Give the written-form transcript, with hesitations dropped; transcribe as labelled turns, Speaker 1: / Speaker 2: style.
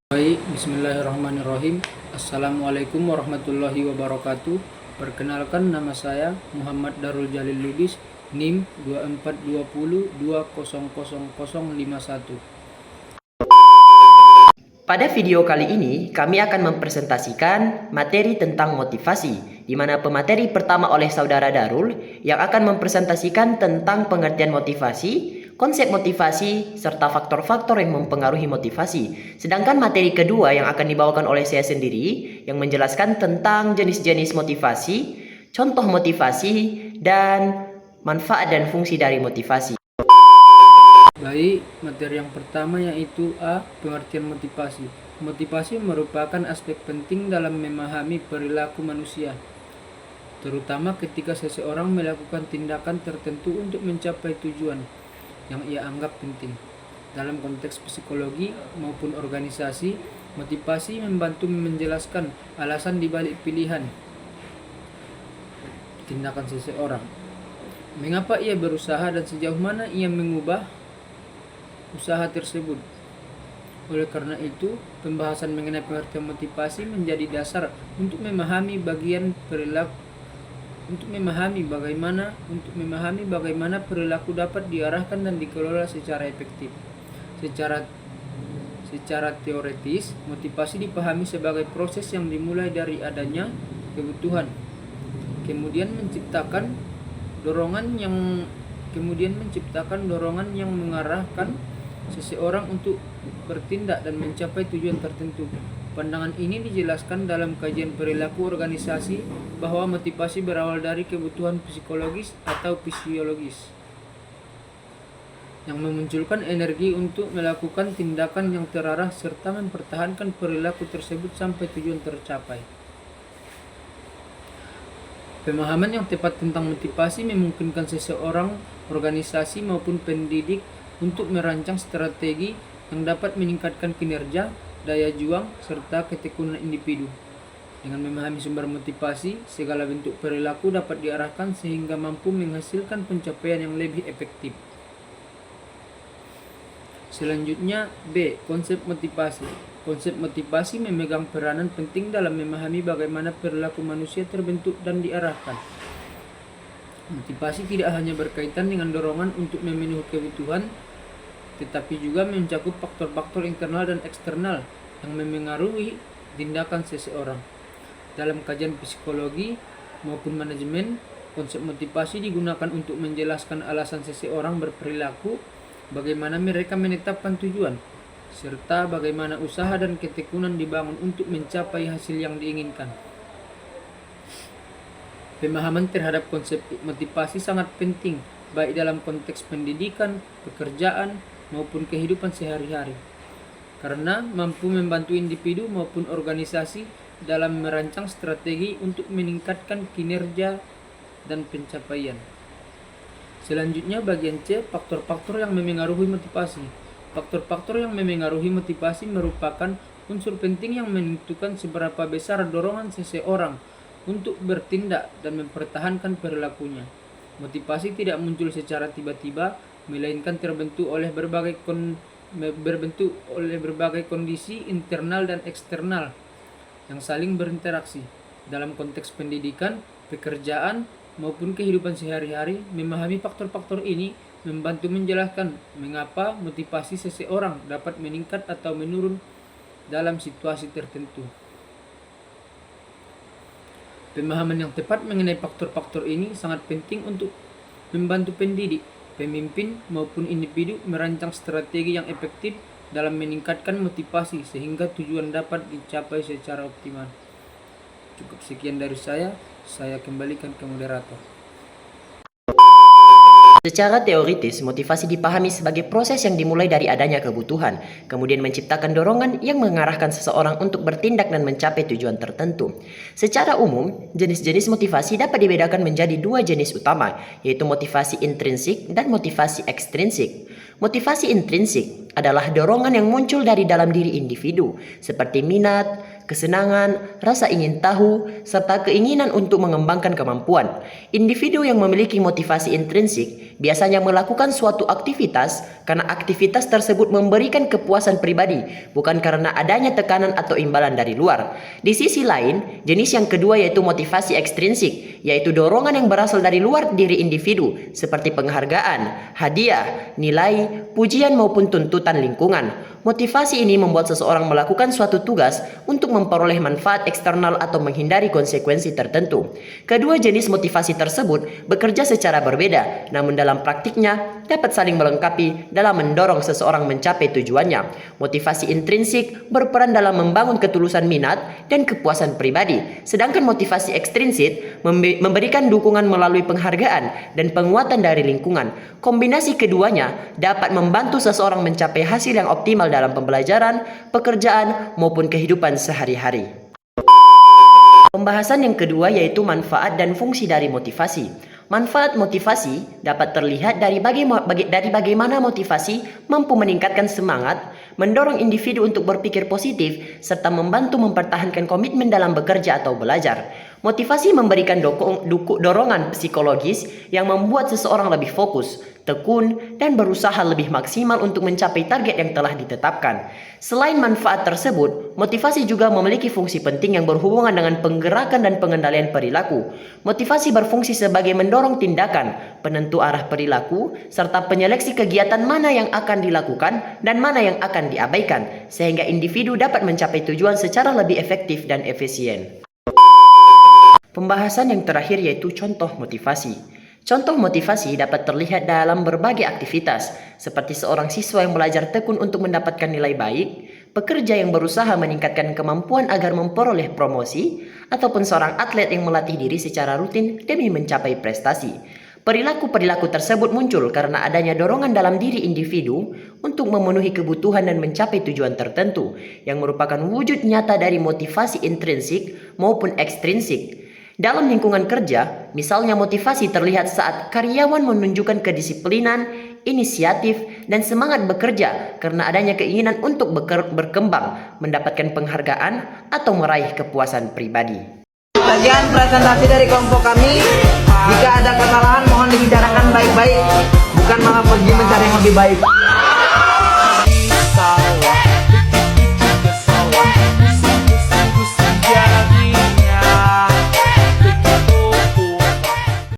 Speaker 1: Baik, bismillahirrahmanirrahim. Assalamualaikum warahmatullahi wabarakatuh. Perkenalkan, nama saya Muhammad Darul Jalil Lubis, NIM 2420200051.
Speaker 2: Pada video kali ini, kami akan mempresentasikan materi tentang motivasi, di mana pemateri pertama oleh Saudara Darul yang akan mempresentasikan tentang pengertian motivasi, konsep motivasi, serta faktor-faktor yang mempengaruhi motivasi. Sedangkan materi kedua yang akan dibawakan oleh saya sendiri, yang menjelaskan tentang jenis-jenis motivasi, contoh motivasi, dan manfaat dan fungsi dari motivasi.
Speaker 1: Baik, materi yang pertama yaitu A. Pengertian motivasi. Motivasi merupakan aspek penting dalam memahami perilaku manusia, terutama ketika seseorang melakukan tindakan tertentu untuk mencapai tujuan yang ia anggap penting. Dalam konteks psikologi maupun organisasi, motivasi membantu menjelaskan alasan dibalik pilihan tindakan seseorang, mengapa ia berusaha dan sejauh mana ia mengubah usaha tersebut. Oleh karena itu, pembahasan mengenai pengertian motivasi menjadi dasar untuk memahami bagaimana perilaku dapat diarahkan dan dikelola secara efektif. Secara teoritis, motivasi dipahami sebagai proses yang dimulai dari adanya kebutuhan, kemudian menciptakan dorongan yang mengarahkan seseorang untuk bertindak dan mencapai tujuan tertentu. Pandangan ini dijelaskan dalam kajian perilaku organisasi bahwa motivasi berawal dari kebutuhan psikologis atau fisiologis yang memunculkan energi untuk melakukan tindakan yang terarah serta mempertahankan perilaku tersebut sampai tujuan tercapai. Pemahaman yang tepat tentang motivasi memungkinkan seseorang, organisasi maupun pendidik untuk merancang strategi yang dapat meningkatkan kinerja, daya juang, serta ketekunan individu. Dengan memahami sumber motivasi, segala bentuk perilaku dapat diarahkan sehingga mampu menghasilkan pencapaian yang lebih efektif. Selanjutnya, B. Konsep motivasi. Konsep motivasi memegang peranan penting dalam memahami bagaimana perilaku manusia terbentuk dan diarahkan. Motivasi tidak hanya berkaitan dengan dorongan untuk memenuhi kebutuhan, tetapi juga mencakup faktor-faktor internal dan eksternal yang memengaruhi tindakan seseorang. Dalam kajian psikologi maupun manajemen, konsep motivasi digunakan untuk menjelaskan alasan seseorang berperilaku, bagaimana mereka menetapkan tujuan, serta bagaimana usaha dan ketekunan dibangun untuk mencapai hasil yang diinginkan. Pemahaman terhadap konsep motivasi sangat penting, baik dalam konteks pendidikan, pekerjaan, maupun kehidupan sehari-hari, karena mampu membantu individu maupun organisasi dalam merancang strategi untuk meningkatkan kinerja dan pencapaian. Selanjutnya, bagian C, faktor-faktor yang memengaruhi motivasi. Faktor-faktor yang memengaruhi motivasi merupakan unsur penting yang menentukan seberapa besar dorongan seseorang untuk bertindak dan mempertahankan perilakunya. Motivasi tidak muncul secara tiba-tiba, melainkan terbentuk oleh berbagai kondisi internal dan eksternal yang saling berinteraksi. Dalam konteks pendidikan, pekerjaan, maupun kehidupan sehari-hari, memahami faktor-faktor ini membantu menjelaskan mengapa motivasi seseorang dapat meningkat atau menurun dalam situasi tertentu. Pemahaman yang tepat mengenai faktor-faktor ini sangat penting untuk membantu pendidik, pemimpin, maupun individu merancang strategi yang efektif dalam meningkatkan motivasi sehingga tujuan dapat dicapai secara optimal. Cukup sekian dari saya kembalikan ke moderator.
Speaker 2: Secara teoritis, motivasi dipahami sebagai proses yang dimulai dari adanya kebutuhan, kemudian menciptakan dorongan yang mengarahkan seseorang untuk bertindak dan mencapai tujuan tertentu. Secara umum, jenis-jenis motivasi dapat dibedakan menjadi dua jenis utama, yaitu motivasi intrinsik dan motivasi ekstrinsik. Motivasi intrinsik adalah dorongan yang muncul dari dalam diri individu, seperti minat, kesenangan, rasa ingin tahu, serta keinginan untuk mengembangkan kemampuan. Individu yang memiliki motivasi intrinsik biasanya melakukan suatu aktivitas karena aktivitas tersebut memberikan kepuasan pribadi, bukan karena adanya tekanan atau imbalan dari luar. Di sisi lain, jenis yang kedua yaitu motivasi ekstrinsik, yaitu dorongan yang berasal dari luar diri individu, seperti penghargaan, hadiah, nilai, pujian maupun tuntutan lingkungan. Motivasi ini membuat seseorang melakukan suatu tugas untuk memperoleh manfaat eksternal atau menghindari konsekuensi tertentu. Kedua jenis motivasi tersebut bekerja secara berbeda, namun dalam praktiknya dapat saling melengkapi dalam mendorong seseorang mencapai tujuannya. Motivasi intrinsik berperan dalam membangun ketulusan minat dan kepuasan pribadi, sedangkan motivasi ekstrinsik memberikan dukungan melalui penghargaan dan penguatan dari lingkungan. Kombinasi keduanya dapat membantu seseorang mencapai hasil yang optimal dalam pembelajaran, pekerjaan, maupun kehidupan sehari-hari. Pembahasan yang kedua yaitu manfaat dan fungsi dari motivasi. Manfaat motivasi dapat terlihat dari bagaimana motivasi mampu meningkatkan semangat, mendorong individu untuk berpikir positif, serta membantu mempertahankan komitmen dalam bekerja atau belajar. Motivasi memberikan dorongan psikologis yang membuat seseorang lebih fokus, tekun, dan berusaha lebih maksimal untuk mencapai target yang telah ditetapkan. Selain manfaat tersebut, motivasi juga memiliki fungsi penting yang berhubungan dengan penggerakan dan pengendalian perilaku. Motivasi berfungsi sebagai mendorong tindakan, penentu arah perilaku, serta penyeleksi kegiatan mana yang akan dilakukan dan mana yang akan diabaikan, sehingga individu dapat mencapai tujuan secara lebih efektif dan efisien. Pembahasan yang terakhir yaitu contoh motivasi. Contoh motivasi dapat terlihat dalam berbagai aktivitas, seperti seorang siswa yang belajar tekun untuk mendapatkan nilai baik, pekerja yang berusaha meningkatkan kemampuan agar memperoleh promosi, ataupun seorang atlet yang melatih diri secara rutin demi mencapai prestasi. Perilaku-perilaku tersebut muncul karena adanya dorongan dalam diri individu untuk memenuhi kebutuhan dan mencapai tujuan tertentu, yang merupakan wujud nyata dari motivasi intrinsik maupun ekstrinsik. Dalam lingkungan kerja, misalnya motivasi terlihat saat karyawan menunjukkan kedisiplinan, inisiatif, dan semangat bekerja karena adanya keinginan untuk berkembang, mendapatkan penghargaan, atau meraih kepuasan pribadi.
Speaker 3: Sekian presentasi dari kelompok kami. Jika ada kesalahan mohon dibicarakan baik-baik, bukan malah pergi mencari yang lebih baik.